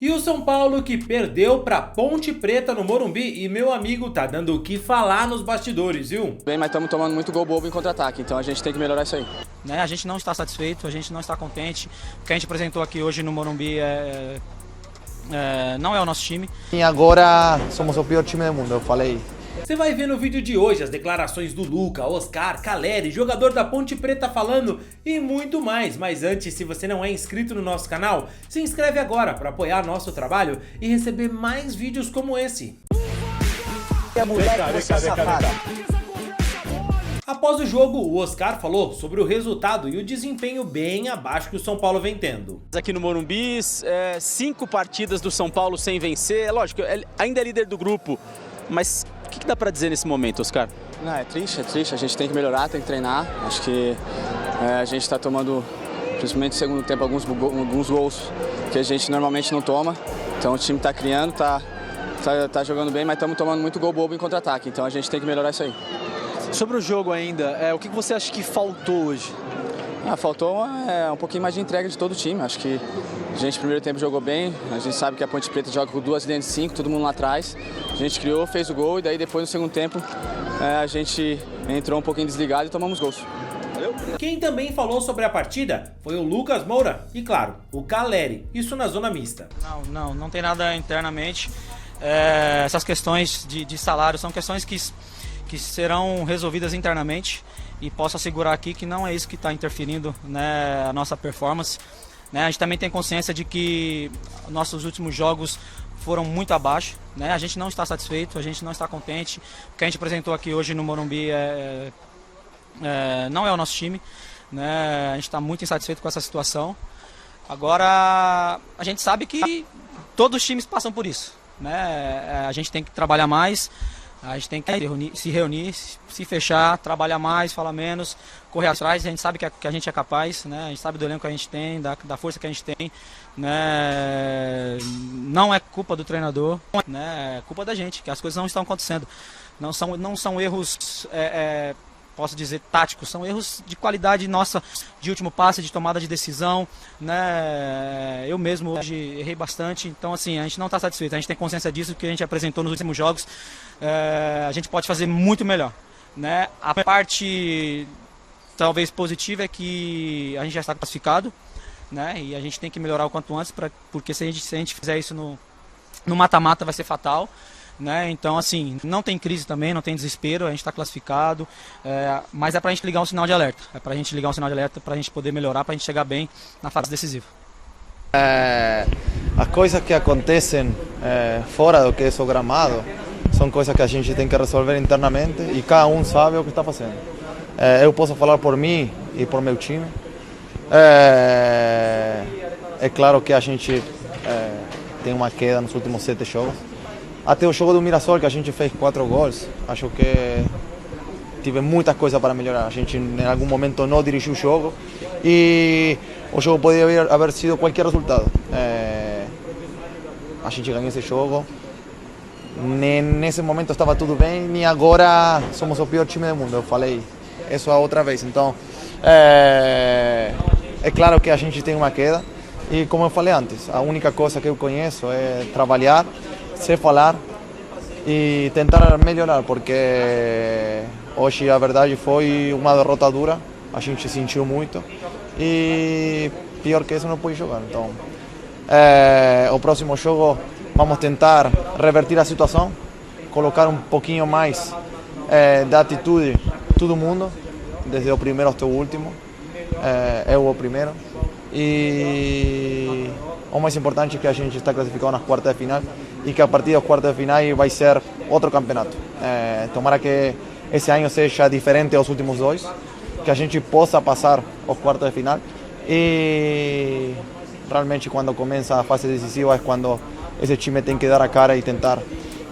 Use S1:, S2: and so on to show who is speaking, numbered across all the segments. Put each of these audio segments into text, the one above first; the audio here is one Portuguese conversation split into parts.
S1: E o São Paulo que perdeu pra Ponte Preta no Morumbi e meu amigo tá dando o que falar nos bastidores, viu?
S2: Bem, mas estamos tomando muito gol bobo em contra-ataque, então a gente tem que melhorar isso aí.
S3: A gente não está satisfeito, a gente não está contente. O que a gente apresentou aqui hoje no Morumbi não é o nosso time.
S4: E agora somos o pior time do mundo, eu falei.
S1: Você vai ver no vídeo de hoje as declarações do Luca, Oscar, Caleri, jogador da Ponte Preta falando e muito mais. Mas antes, se você não é inscrito no nosso canal, se inscreve agora para apoiar nosso trabalho e receber mais vídeos como esse. Após o jogo, o Oscar falou sobre o resultado e o desempenho bem abaixo que o São Paulo vem tendo.
S5: Aqui no Morumbi, 5 partidas do São Paulo sem vencer. É lógico, ainda é líder do grupo, mas o que dá pra dizer nesse momento, Oscar?
S2: Não, é triste, a gente tem que melhorar, tem que treinar. Acho que a gente está tomando, principalmente no segundo tempo, alguns gols que a gente normalmente não toma. Então o time está criando, tá jogando bem, mas estamos tomando muito gol bobo em contra-ataque. Então a gente tem que melhorar isso aí.
S6: Sobre o jogo ainda, o que você acha que faltou hoje?
S2: Faltou um pouquinho mais de entrega de todo o time. Acho que a gente no primeiro tempo jogou bem, a gente sabe que a Ponte Preta joga com 2 linhas de 5, todo mundo lá atrás. A gente criou, fez o gol e daí depois no segundo tempo a gente entrou um pouquinho desligado e tomamos gols.
S1: Quem também falou sobre a partida foi o Lucas Moura e, claro, o Caleri, isso na zona mista.
S3: Não tem nada internamente. Essas questões de salário são questões que serão resolvidas internamente. E posso assegurar aqui que não é isso que está interferindo, né, a nossa performance. Né? A gente também tem consciência de que nossos últimos jogos foram muito abaixo. Né? A gente não está satisfeito, a gente não está contente. O que a gente apresentou aqui hoje no Morumbi não é o nosso time. Né? A gente está muito insatisfeito com essa situação. Agora, a gente sabe que todos os times passam por isso. Né? A gente tem que trabalhar mais. A gente tem que se reunir, se fechar, trabalhar mais, falar menos, correr atrás. A gente sabe que a gente é capaz, né? A gente sabe do elenco que a gente tem, da força que a gente tem. Né? Não é culpa do treinador, né? É culpa da gente, que as coisas não estão acontecendo. Não são erros, posso dizer, táticos, são erros de qualidade nossa, de último passe, de tomada de decisão. Né? Eu mesmo hoje errei bastante, então assim, a gente não está satisfeito, a gente tem consciência disso, que a gente apresentou nos últimos jogos. A gente pode fazer muito melhor. Né? A parte talvez positiva é que a gente já está classificado, né? E a gente tem que melhorar o quanto antes, porque se a gente fizer isso no mata-mata vai ser fatal. Né? Então assim, não tem crise também, não tem desespero, a gente está classificado, mas é para a gente ligar um sinal de alerta, para a gente poder melhorar, para a gente chegar bem na fase decisiva.
S4: As coisas que acontecem fora do que é o gramado são coisas que a gente tem que resolver internamente e cada um sabe o que está fazendo. Eu posso falar por mim e por meu time. É claro que a gente tem uma queda nos últimos 7 jogos. Até o jogo do Mirassol, que a gente fez 4 gols, acho que tive muitas coisas para melhorar. A gente em algum momento não dirigiu o jogo e o jogo poderia haver sido qualquer resultado. A gente ganhou esse jogo. Nesse momento estava tudo bem e agora somos o pior time do mundo. Eu falei isso outra vez. Então, é claro que a gente tem uma queda e, como eu falei antes, a única coisa que eu conheço é trabalhar, sei falar e tentar melhorar, porque hoje a verdade foi uma derrota dura, a gente sentiu muito e pior que isso não pode jogar. Então, o próximo jogo vamos tentar revertir a situação, colocar um pouquinho mais da atitude todo mundo, desde o primeiro até o último, eu o primeiro. E o mais importante é que a gente está classificado nas quartas de final e que a partir das quartas de final vai ser outro campeonato. Tomara que esse ano seja diferente dos últimos 2, que a gente possa passar os quartos de final e realmente quando começa a fase decisiva é quando esse time tem que dar a cara e tentar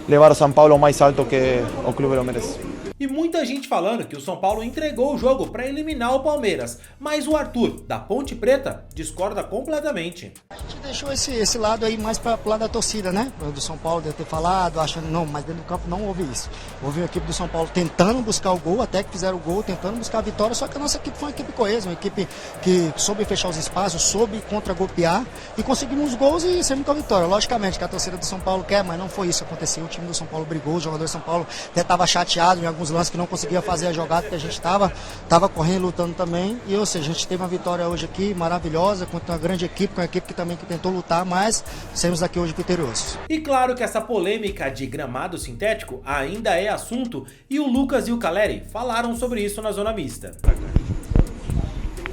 S4: levar o São Paulo ao mais alto que o clube lo merece.
S1: E muita gente falando que o São Paulo entregou o jogo para eliminar o Palmeiras, mas o Arthur, da Ponte Preta, discorda completamente.
S7: A gente deixou esse lado aí mais para o lado da torcida, né? Do São Paulo deve ter falado, achando não, mas dentro do campo não houve isso. Houve a equipe do São Paulo tentando buscar o gol, até que fizeram o gol, tentando buscar a vitória, só que a nossa equipe foi uma equipe coesa, uma equipe que soube fechar os espaços, soube contra-golpear e conseguimos os gols e saímos com a vitória. Logicamente que a torcida do São Paulo quer, mas não foi isso que aconteceu. O time do São Paulo brigou, o jogador do São Paulo até estava chateado em alguns lances que não conseguia fazer a jogada, porque a gente estava correndo, lutando também. E ou seja, a gente teve uma vitória hoje aqui maravilhosa, contra uma grande equipe, com uma equipe que também tentou lutar, mas saímos daqui hoje vitoriosos.
S1: E claro que essa polêmica de gramado sintético ainda é assunto e o Lucas e o Caleri falaram sobre isso na Zona Mista.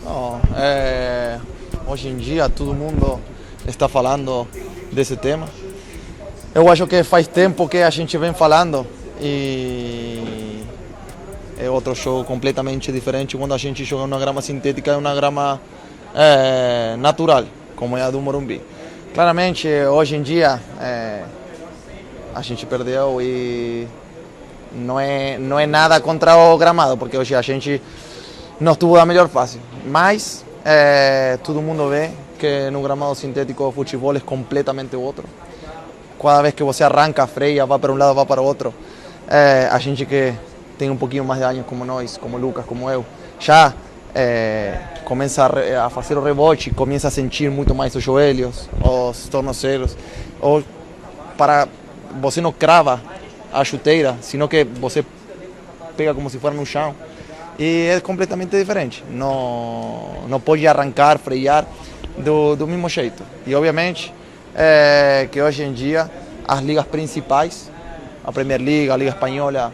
S4: Não, hoje em dia todo mundo está falando desse tema. Eu acho que faz tempo que a gente vem falando e é outro jogo completamente diferente quando a gente joga uma grama sintética e uma grama natural, como é a do Morumbi. Claramente, hoje em dia, a gente perdeu e não é nada contra o gramado, porque hoje a gente não estuvo da melhor fase. Mas todo mundo vê que no gramado sintético o futebol é completamente outro. Cada vez que você arranca, freia, vai para um lado, vai para o outro. A gente que tem um pouquinho mais de anos como nós, como Lucas, como eu, já começa a fazer o rebote, começa a sentir muito mais os joelhos, os tornozelos. Ou você não crava a chuteira, sino que você pega como se fosse no chão. E é completamente diferente. Não pode arrancar, frear do mesmo jeito. E obviamente que hoje em dia as ligas principais, a Premier League, a Liga Espanhola,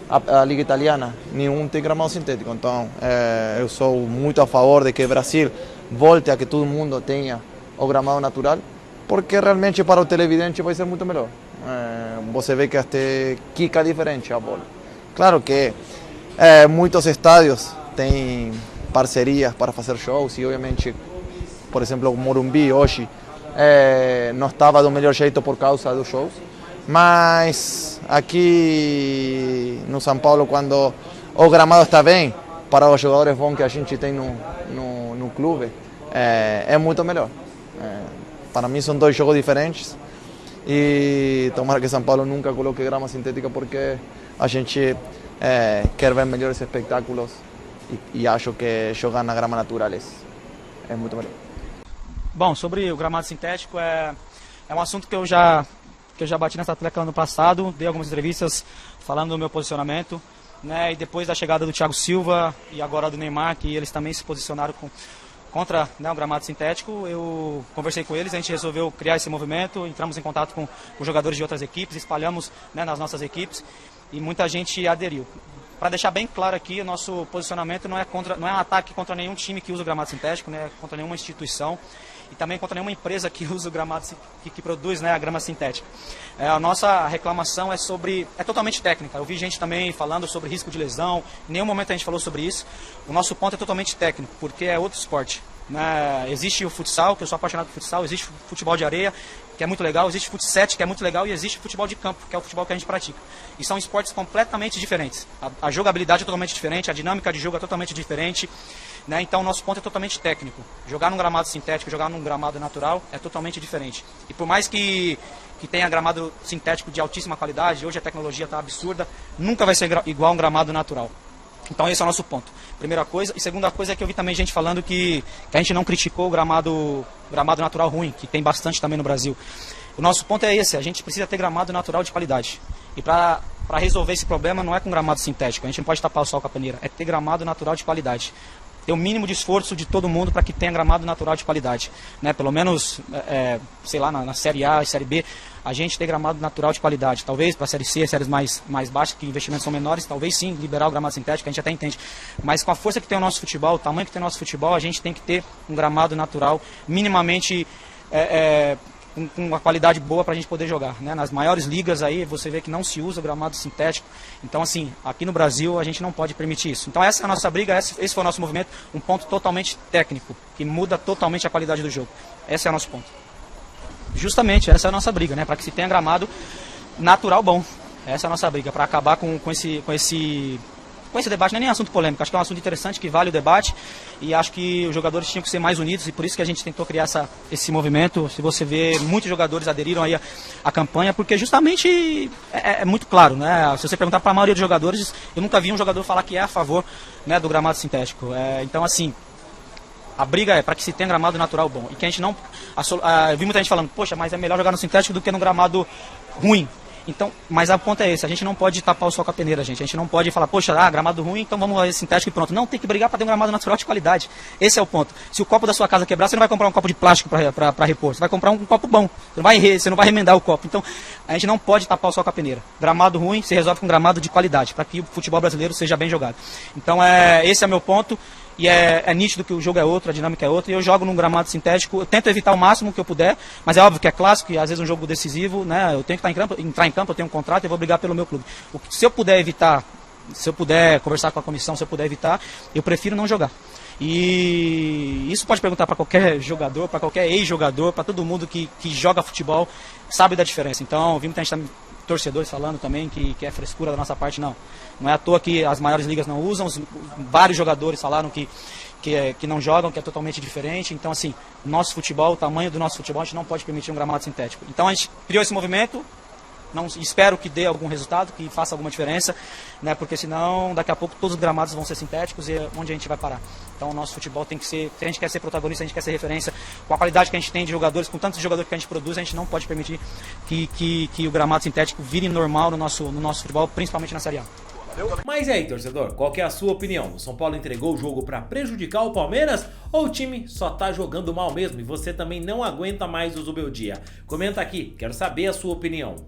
S4: a Liga Italiana, nenhum tem gramado sintético. Então eu sou muito a favor de que o Brasil volte a que todo mundo tenha o gramado natural, porque realmente para o televidente vai ser muito melhor. Você vê que até quica diferente a bola. Claro que muitos estádios têm parcerias para fazer shows e obviamente, por exemplo, o Morumbi hoje não estava do melhor jeito por causa dos shows, mas aqui no São Paulo, quando o gramado está bem, para os jogadores bons que a gente tem no clube, é muito melhor. Para mim são dois jogos diferentes e tomara que São Paulo nunca coloque grama sintética, porque a gente quer ver melhores espetáculos e acho que jogar na grama natural é muito melhor.
S3: Bom, sobre o gramado sintético, é um assunto que eu já bati nessa tecla ano passado, dei algumas entrevistas falando do meu posicionamento, né, e depois da chegada do Thiago Silva e agora do Neymar, que eles também se posicionaram contra, né, o gramado sintético, eu conversei com eles, a gente resolveu criar esse movimento, entramos em contato com jogadores de outras equipes, espalhamos, né, nas nossas equipes e muita gente aderiu. Para deixar bem claro aqui, o nosso posicionamento não é um ataque contra nenhum time que usa o gramado sintético, né, contra nenhuma instituição e também contra nenhuma empresa que usa o gramado, que produz, né, a grama sintética. A nossa reclamação é totalmente técnica. Eu vi gente também falando sobre risco de lesão, em nenhum momento a gente falou sobre isso. O nosso ponto é totalmente técnico, porque é outro esporte, né? Existe o futsal, que eu sou apaixonado por futsal, existe o futebol de areia, que é muito legal, existe o futsal, que é muito legal, e existe o futebol de campo, que é o futebol que a gente pratica. E são esportes completamente diferentes. A jogabilidade é totalmente diferente, a dinâmica de jogo é totalmente diferente, né? Então o nosso ponto é totalmente técnico. Jogar num gramado sintético, jogar num gramado natural é totalmente diferente. E por mais que tenha gramado sintético de altíssima qualidade, hoje a tecnologia está absurda, nunca vai ser igual a um gramado natural. Então esse é o nosso ponto. Primeira coisa. E segunda coisa é que eu vi também gente falando que a gente não criticou o gramado natural ruim, que tem bastante também no Brasil. O nosso ponto é esse, a gente precisa ter gramado natural de qualidade. E para resolver esse problema não é com gramado sintético, a gente não pode tapar o sol com a peneira, é ter gramado natural de qualidade. Ter o mínimo de esforço de todo mundo para que tenha gramado natural de qualidade, né? Pelo menos, sei lá, na Série A e Série B, a gente ter gramado natural de qualidade. Talvez para a Série C, séries mais baixas, que investimentos são menores, talvez sim, liberar o gramado sintético, a gente até entende. Mas com a força que tem o nosso futebol, o tamanho que tem o nosso futebol, a gente tem que ter um gramado natural minimamente com uma qualidade boa para a gente poder jogar, né? Nas maiores ligas aí você vê que não se usa o gramado sintético. Então assim, aqui no Brasil a gente não pode permitir isso. Então essa é a nossa briga, esse foi o nosso movimento, um ponto totalmente técnico, que muda totalmente a qualidade do jogo. Esse é o nosso ponto. Justamente, essa é a nossa briga, né? Para que se tenha gramado natural bom. Essa é a nossa briga, para acabar com esse debate. Não é nem assunto polêmico, acho que é um assunto interessante que vale o debate, e acho que os jogadores tinham que ser mais unidos, e por isso que a gente tentou criar esse movimento. Se você vê, muitos jogadores aderiram aí à campanha, porque justamente é muito claro, né? Se você perguntar para a maioria dos jogadores, eu nunca vi um jogador falar que é a favor, né, do gramado sintético. Então, assim, a briga é para que se tenha gramado natural bom, e que a gente não... Eu vi muita gente falando, poxa, mas é melhor jogar no sintético do que no gramado ruim. Então, mas a ponta é esse, a gente não pode tapar o sol com a peneira, gente. A gente não pode falar, poxa, gramado ruim, então vamos fazer sintético e pronto. Não, tem que brigar para ter um gramado natural de qualidade. Esse é o ponto. Se o copo da sua casa quebrar, você não vai comprar um copo de plástico para repor. Você vai comprar um copo bom. Você não vai remendar o copo. Então, a gente não pode tapar o sol com a peneira. Gramado ruim se resolve com gramado de qualidade, para que o futebol brasileiro seja bem jogado. Então, esse é meu ponto. E é nítido que o jogo é outro, a dinâmica é outra, e eu jogo num gramado sintético. Eu tento evitar o máximo que eu puder, mas é óbvio que é clássico, e às vezes um jogo decisivo, né? Eu tenho que entrar em campo, eu tenho um contrato e vou brigar pelo meu clube. Se eu puder evitar, se eu puder conversar com a comissão, se eu puder evitar, eu prefiro não jogar. E isso pode perguntar para qualquer jogador, para qualquer ex-jogador, para todo mundo que joga futebol, sabe da diferença. Então, vi muita gente torcedores falando também que é frescura da nossa parte. Não é à toa que as maiores ligas não usam, vários jogadores falaram que não jogam, que é totalmente diferente. Então, assim, nosso futebol, o tamanho do nosso futebol, a gente não pode permitir um gramado sintético. Então, a gente criou esse movimento, espero que dê algum resultado, que faça alguma diferença, né? Porque senão daqui a pouco todos os gramados vão ser sintéticos, e onde a gente vai parar? Então o nosso futebol tem que ser, se a gente quer ser protagonista, a gente quer ser referência, com a qualidade que a gente tem de jogadores, com tantos jogadores que a gente produz, a gente não pode permitir que o gramado sintético vire normal no nosso futebol, principalmente na Série A.
S1: Mas e aí, torcedor, qual que é a sua opinião? O São Paulo entregou o jogo para prejudicar o Palmeiras, ou o time só tá jogando mal mesmo e você também não aguenta mais o Zubeldia? Comenta aqui, quero saber a sua opinião.